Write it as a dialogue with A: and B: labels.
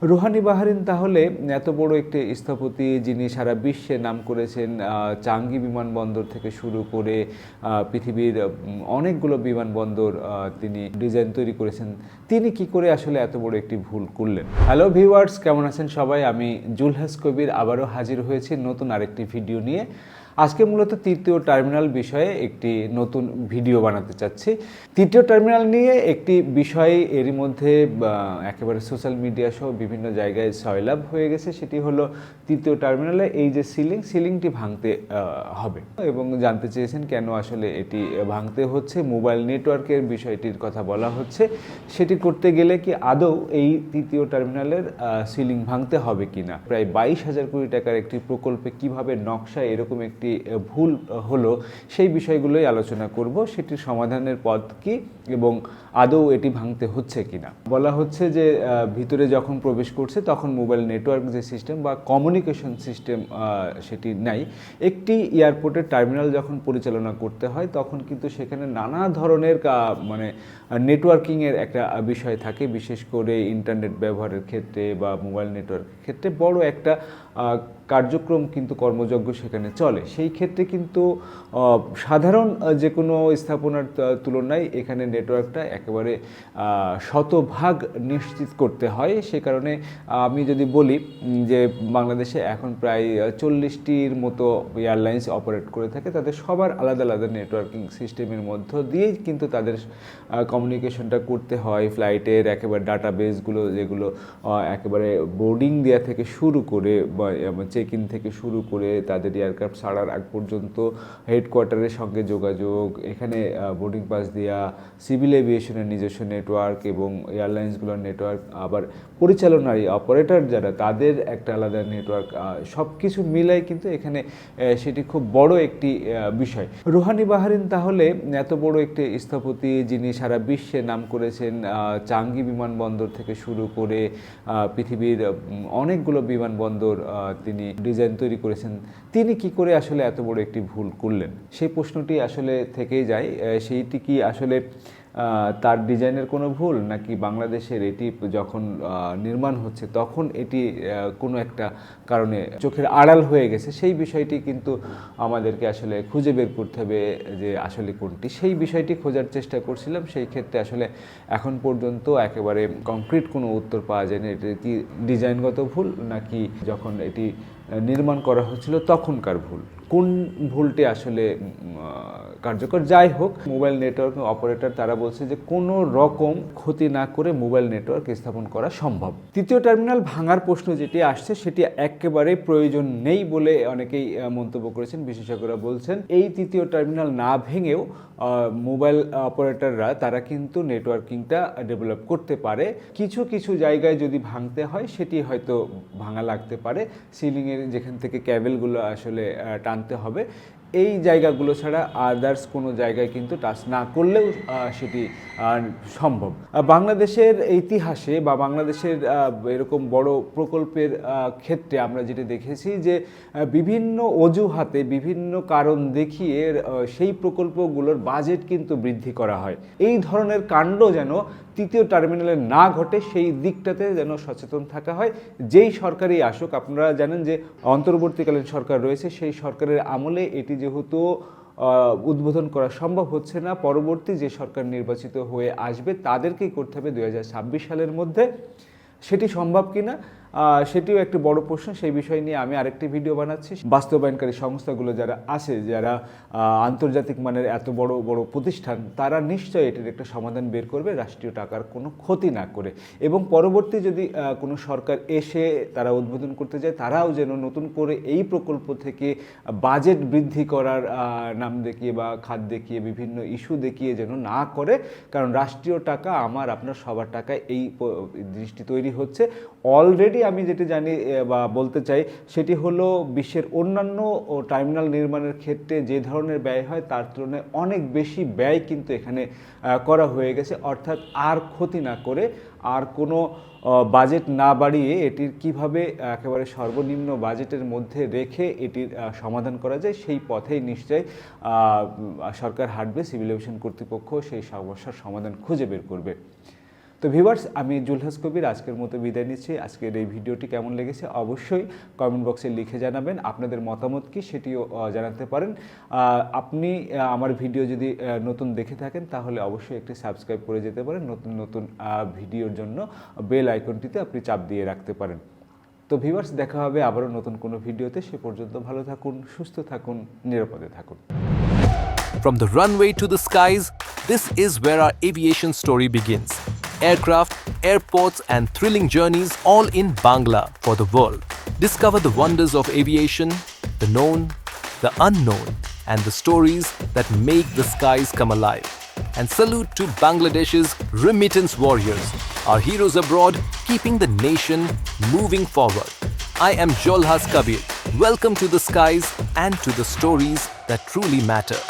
A: Rouhani Bahrain তাহলে এত বড় একটি স্থপতি যিনি সারা বিশ্বে নাম করেছেন, চাঙ্গি বিমানবন্দর থেকে শুরু করে পৃথিবীর অনেকগুলো বিমানবন্দর তিনি ডিজাইন তৈরি করেছেন, তিনি কি করে আসলে এত বড় একটি ভুল করলেন? হ্যালো ভিউয়ার্স, কেমন আছেন সবাই? আমি জুলহাস কবির আবারও হাজির হয়েছি নতুন আরেকটি ভিডিও নিয়ে। আজকে মূলত তৃতীয় টার্মিনাল বিষয়ে একটি নতুন ভিডিও বানাতে চাচ্ছি। তৃতীয় টার্মিনাল নিয়ে একটি বিষয় এরই মধ্যে একেবারে সোশ্যাল মিডিয়া সহ বিভিন্ন জায়গায় সয়লাভ হয়ে গেছে। সেটি হলো তৃতীয় টার্মিনালে এই যে সিলিংটি ভাঙতে হবে এবং জানতে চেয়েছেন কেন আসলে এটি ভাঙতে হচ্ছে। মোবাইল নেটওয়ার্কের বিষয়টির কথা বলা হচ্ছে। সেটি করতে গেলে কি আদৌ এই তৃতীয় টার্মিনালের সিলিং ভাঙতে হবে কিনা? প্রায় 22,000 কোটি টাকার একটি প্রকল্পে কিভাবে নকশায় এরকম একটি ভুল হলো, সেই বিষয়গুলোই আলোচনা করব। সেটির সমাধানের পথ কি এবং আদৌ এটি ভাঙতে হচ্ছে কিনা। বলা হচ্ছে যে ভিতরে যখন প্রবেশ করছে তখন মোবাইল নেটওয়ার্ক যে সিস্টেম বা কমিউনিকেশন সিস্টেম সেটি নাই। একটি এয়ারপোর্টের টার্মিনাল যখন পরিচালনা করতে হয় তখন কিন্তু সেখানে নানা ধরনের নেটওয়ার্কিংয়ের একটা বিষয় থাকে, বিশেষ করে ইন্টারনেট ব্যবহারের ক্ষেত্রে বা মোবাইল নেটওয়ার্কের ক্ষেত্রে বড় একটা কার্যক্রম কিন্তু কর্মযজ্ঞ সেখানে চলে। সেই ক্ষেত্রে কিন্তু সাধারণ যে কোনো স্থাপনার তুলনায় এখানে নেটওয়ার্কটা একেবারে শতভাগ নিশ্চিত করতে হয়। সে কারণে আমি যদি বলি যে বাংলাদেশে এখন প্রায় 40টির মতো এয়ারলাইন্স অপারেট করে থাকে, তাদের সবার আলাদা আলাদা নেটওয়ার্কিং সিস্টেমের মধ্য দিয়েই কিন্তু তাদের কমিউনিকেশনটা করতে হয়। ফ্লাইটের একেবারে ডাটাবেসগুলো যেগুলো একেবারে বোর্ডিং দেওয়া থেকে শুরু করে বা চেক ইন থেকে শুরু করে তাদের এয়ারক্রাফট ছাড়ার আগ পর্যন্ত হেডকোয়ার্টারের সঙ্গে যোগাযোগ, এখানে বোর্ডিং পাস দেওয়া, সিভিল এভিয়েশনের নিজস্ব নেটওয়ার্ক এবং এয়ারলাইন্সগুলোর নেটওয়ার্ক, আবার পরিচালনার অপারেটর যারা তাদের একটা আলাদা নেটওয়ার্ক, সব কিছু মিলাই কিন্তু এখানে সেটি খুব বড় একটি বিষয়। রুহানি বাহারিন তাহলে এত বড় একটি স্থপতি যিনি সারা বিশ্বে নাম করেছেন, চাঙ্গি বিমানবন্দর থেকে শুরু করে পৃথিবীর অনেকগুলো বিমানবন্দর তিনি ডিজাইন তৈরি করেছেন, তিনি কি করে আসলে এত বড় একটি ভুল করলেন? সেই প্রশ্নটি আসলে থেকেই যায়। সেইটি কি আসলে তার ডিজাইনের কোনো ভুল, নাকি বাংলাদেশের এটি যখন নির্মাণ হচ্ছে তখন এটি কোনো একটা কারণে চোখের আড়াল হয়ে গেছে? সেই বিষয়টি কিন্তু আমাদেরকে আসলে খুঁজে বের করতে হবে যে আসলে কোনটি। সেই বিষয়টি খোঁজার চেষ্টা করছিলাম। সেই ক্ষেত্রে আসলে এখন পর্যন্ত একেবারে কংক্রিট কোনো উত্তর পাওয়া যায়নি। এটি কি ডিজাইনগত ভুল, নাকি যখন এটি নির্মাণ করা হচ্ছিল তখনকার ভুল? কোন ভুলটি আসলে কার্যকর? যাই হোক, মোবাইল নেটওয়ার্ক অপারেটর তারা বলছে যে কোনো রকম ক্ষতি না করে মোবাইল নেটওয়ার্ক স্থাপন করা সম্ভব। তৃতীয় টার্মিনাল ভাঙার প্রশ্ন যেটি আসছে সেটি একেবারে প্রয়োজন নেই বলে অনেকেই মন্তব্য করেছেন। বিশেষজ্ঞরা বলছেন এই তৃতীয় টার্মিনাল না ভেঙেও মোবাইল অপারেটররা তারা কিন্তু নেটওয়ার্কিংটা ডেভেলপ করতে পারে। কিছু কিছু জায়গায় যদি ভাঙতে হয় সেটি হয়তো ভাঙা লাগতে পারে। সিলিংয়ের যেখান থেকে ক্যাবেলগুলো আসলে টানতে হবে, এই জায়গাগুলো ছাড়া আদার্স কোনো জায়গায় কিন্তু টাচ না করলেও সেটি সম্ভব। বাংলাদেশের ইতিহাসে বা বাংলাদেশের এরকম বড় প্রকল্পের ক্ষেত্রে আমরা যেটা দেখেছি যে বিভিন্ন অজুহাতে বিভিন্ন কারণ দেখিয়ে সেই প্রকল্পগুলোর বাজেট কিন্তু বৃদ্ধি করা হয়। এই ধরনের কাণ্ড যেন তৃতীয় টার্মিনালে না ঘটে সেই দিকটাতে যেন সচেতন থাকা হয়। যেই সরকারই আসুক, আপনারা জানেন যে অন্তর্বর্তীকালীন সরকার রয়েছে, সেই সরকারের আমলে এটি যেহেতু উদ্বোধন করা সম্ভব হচ্ছে না, পরবর্তী যে সরকার নির্বাচিত হয়ে আসবে তাদেরকেই করতে হবে 2026 সালের মধ্যে। সেটি সম্ভব কিনা সেটিও একটি বড় প্রশ্ন। সেই বিষয় নিয়ে আমি আরেকটি ভিডিও বানাচ্ছি। বাস্তবায়নকারী সংস্থাগুলো যারা আছে, যারা আন্তর্জাতিক মানের এত বড় বড় প্রতিষ্ঠান, তারা নিশ্চয়ই এটির একটা সমাধান বের করবে রাষ্ট্রীয় টাকার কোনো ক্ষতি না করে। এবং পরবর্তী যদি কোনো সরকার এসে তারা উদ্বোধন করতে যায়, তারাও যেন নতুন করে এই প্রকল্প থেকে বাজেট বৃদ্ধি করার নাম দেখিয়ে বা খাত দেখিয়ে বিভিন্ন ইস্যু দেখিয়ে যেন না করে। কারণ রাষ্ট্রীয় টাকা আমার আপনার সবার টাকায় এই জিনিসটি তৈরি হচ্ছে। অলরেডি আমি যেটি জানি বা বলতে চাই সেটি হলো বিশ্বের অন্যান্য টার্মিনাল নির্মাণের ক্ষেত্রে যে ধরনের ব্যয় হয় তার তুলনায় অনেক বেশি ব্যয় কিন্তু এখানে করা হয়ে গেছে। অর্থাৎ আর ক্ষতি না করে, আর কোনো বাজেট না বাড়িয়ে এটির কিভাবে একেবারে সর্বনিম্ন বাজেটের মধ্যে রেখে এটির সমাধান করা যায় সেই পথেই নিশ্চয়ই সরকার হাঁটবে। সিভিল এভিয়েশন কর্তৃপক্ষ সেই সমস্যার সমাধান খুঁজে বের করবে। তো ভিউয়ার্স, আমি জুলহাস কবির আজকের মতো বিদায় নিচ্ছি। আজকের এই ভিডিওটি কেমন লেগেছে অবশ্যই কমেন্ট বক্সে লিখে জানাবেন। আপনাদের মতামত কি সেটিও জানাতে পারেন। আপনি আমার ভিডিও যদি নতুন দেখে থাকেন তাহলে অবশ্যই একটি সাবস্ক্রাইব করে যেতে পারেন। নতুন নতুন ভিডিওর জন্য বেল আইকনটিতে আপনি চাপ দিয়ে রাখতে পারেন। তো ভিউয়ার্স, দেখা হবে আবারও নতুন কোনো ভিডিওতে। সে পর্যন্ত ভালো থাকুন, সুস্থ থাকুন, নিরাপদে থাকুন।
B: From the runway to the skies, this is where our aviation story begins. Aircraft, airports, and thrilling journeys all in Bangla for the world. Discover the wonders of aviation, the known, the unknown, and the stories that make the skies come alive. And salute to Bangladesh's remittance warriors, our heroes abroad, keeping the nation moving forward. I am Jolhas Kabir. Welcome to the skies and to the stories that truly matter.